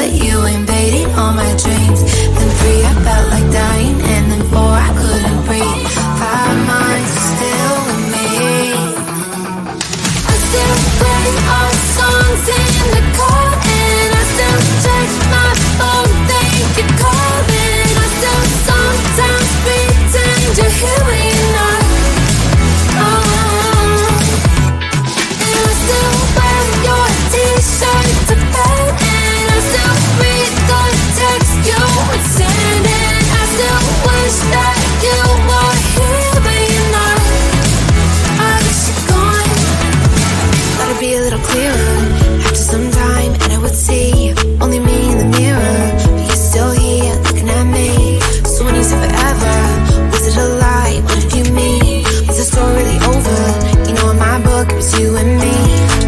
but you invaded all my dreams. Then 3, I felt like dying, and then 4, I couldn't breathe. 5 months, you're still with me. I still play our songs in the car, and I still check my phone, think you're calling. I still sometimes pretend you're here when you're not. And I still wear your t-shirt to bed, and I still read the text you would send, and I still wish that you were here but you're not. I wish you're gone. Thought it'd be a little clearer after some time, and I would see only me in the mirror, but you're still here looking at me. So when you said forever, was it a lie? What did you mean? Was the story really over? You know, in my book it was you and me.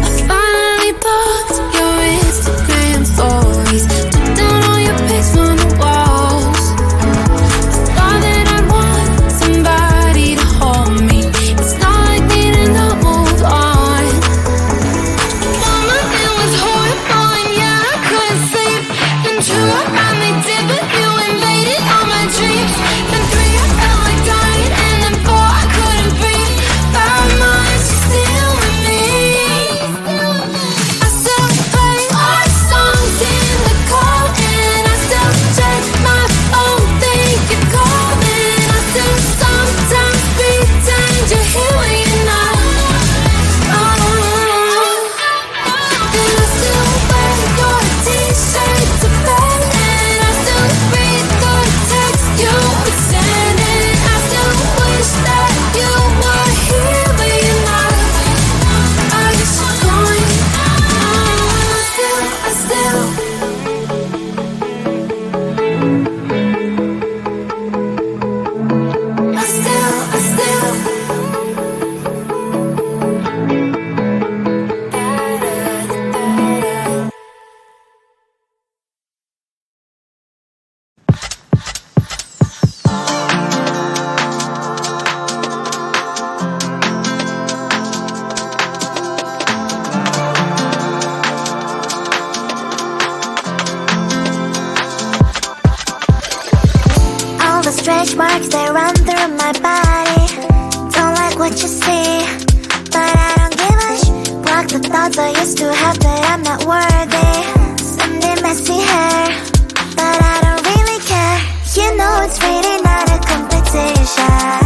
I finally blocked your Instagram stories, took down all your pics from the walls. I thought that I'd want somebody to hold me. It's not like me to not move on. Mama, it was horrible, and yeah, I couldn't sleep. Then 2, I finally did, but you invaded all my dreams. Then 3, I felt like dying, and then 4, I couldn't breathe. 5 months, you're still with me. I still play our songs in the car, and I still check my phone, think you're calling. I still sometimes pretend you're here when you're not. And I still wear your t-shirt to bed, and I still read the text you would send, and I still wish that you were here but you're not. I wish you're gone. I still All the stretch marks, they run through my body. Don't like what you see, but I don't give a block the thoughts I used to have that I'm not worthy. Someday messy hair, but I don't really care. You know it's really not a competition.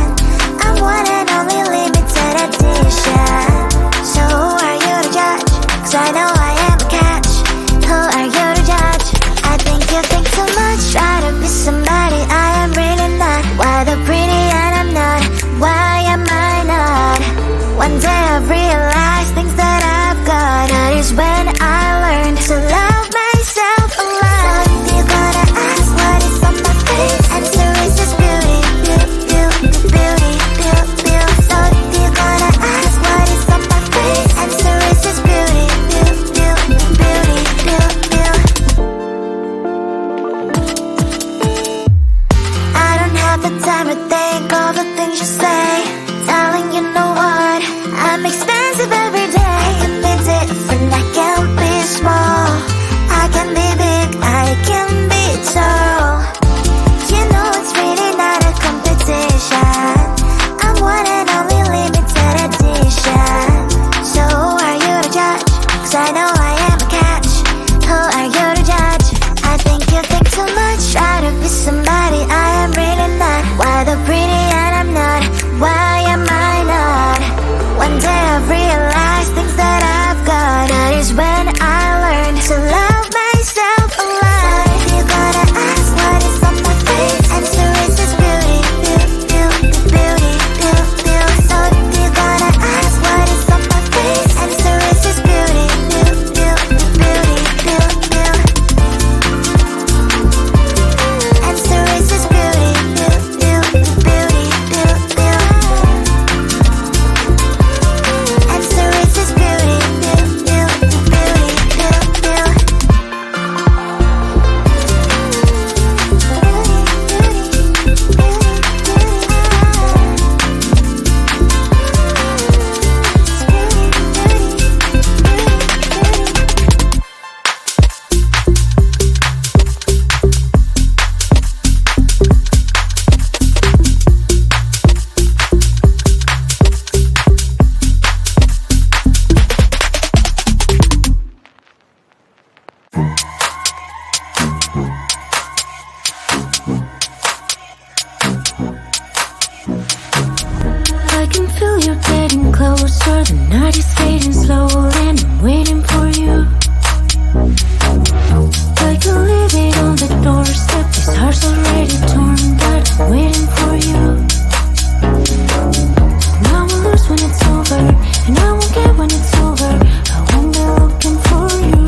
I'm one and only limited edition. So who are you to judge? 'Cause I know I am a catch. Who are you to judge? I think you think too much. Try to be somebody I am really not. Why the pretty and I'm not? sure the night is fading slowly and I'm waiting for you. I can leave it on the doorstep, this heart's already torn, but I'm waiting for you. And I won't lose when it's over, and I won't get when it's over. I won't be looking for you.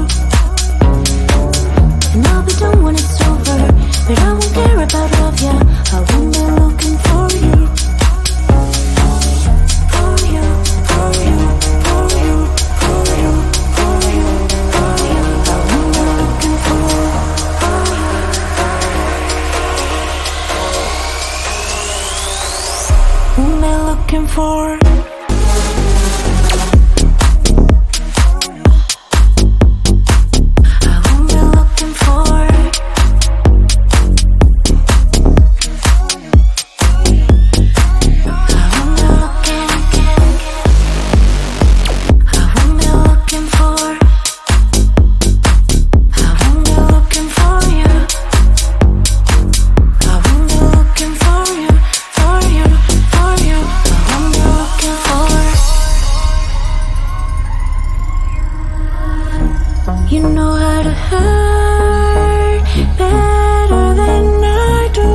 And I'll be done when it's over, but I won't care about love, yeah. I won't be looking for you. For you, for you, for you, for you, for you, for you. I won't be looking for you. Whom am I looking for? You know how to hurt better than I do,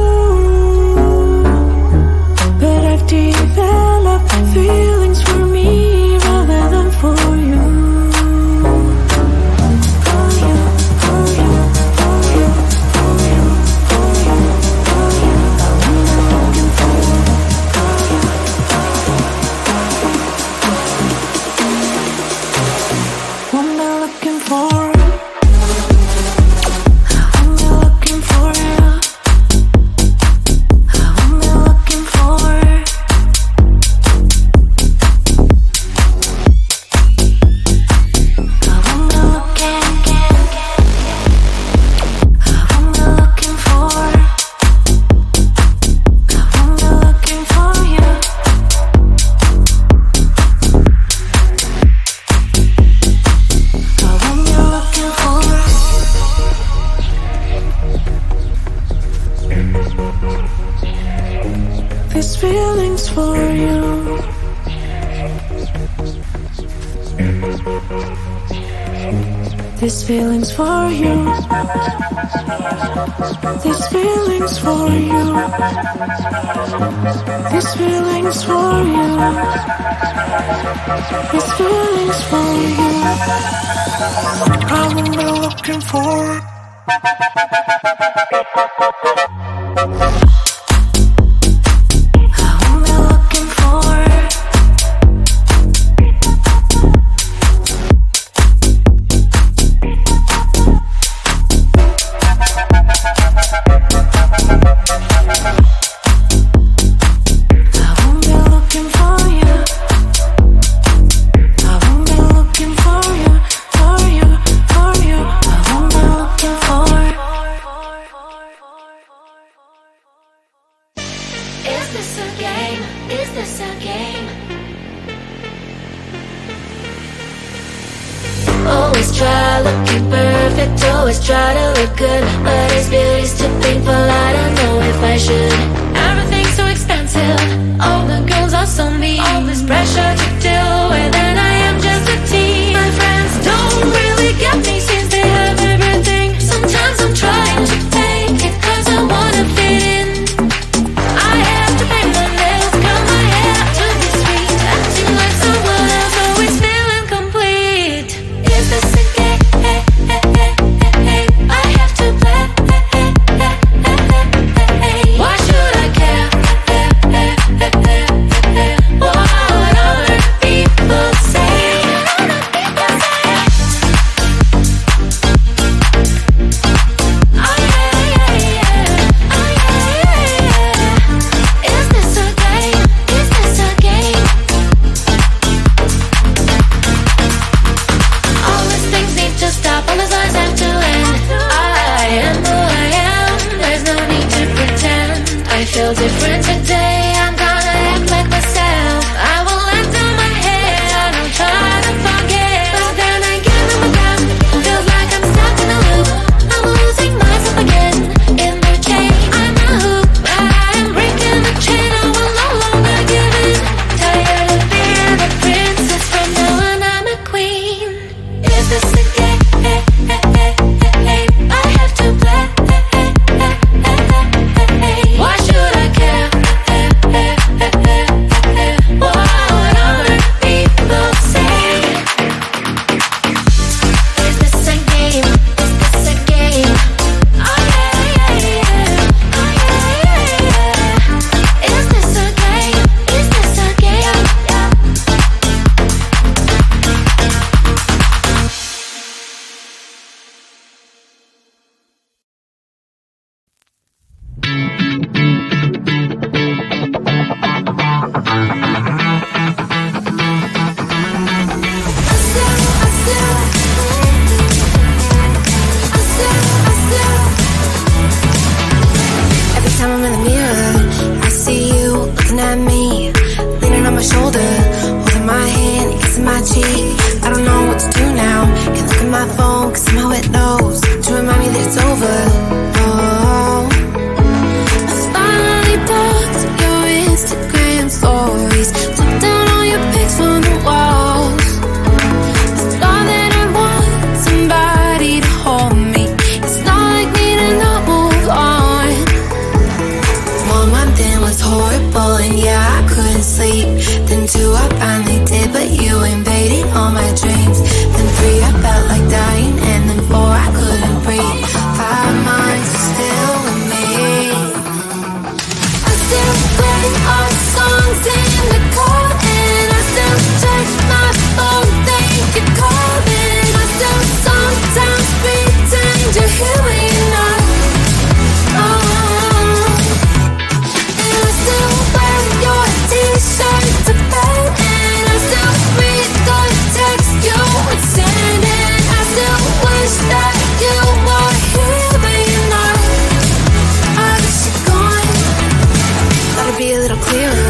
but I've developed feelings for me rather than for you. For you, for you, for you, for you, for you, for you. I'm looking for you. What am I looking for? This feeling's for you. This feeling's for you. This feeling's for you. This feeling's for you. This feeling's for you. I won't be looking for. Always try looking perfect, always try to look good, but his beauty's too painful, I don't know if I should. Everything's so expensive, all the girls are so mean, all this pressure to deal with, and I am just a teen. My friends don't really get me since they have everything. Sometimes I'm trying to fake it cause I wanna fit in. I have to pay my nails, curl my hair to be sweet, acting like someone else, always feeling complete. Is this a game? I have to play. Why should I care? What kissing my cheek. I don't know what to do now. Can't look at my phone, cause somehow it knows to remind me that it's over. Oh, I finally blocked your Instagram stories, took down all your pics on the walls. I thought that I want somebody to hold me. It's not like me to not move on. 1 month in was horrible, and yeah, I couldn't sleep. Then 2, I finally did, but you invaded all my dreams. Then 3, I felt like dying, and then 4, I couldn't breathe. 5 months still with me. I still play our songs in the car, and I still check my phone, think you're calling. I still sometimes pretend you're here when you're not. And I still wear your t-shirt to bed, and I still read the text you would send, and I still wish that you were here but you're not. I wish you're gone. Thought it'd be a little clearer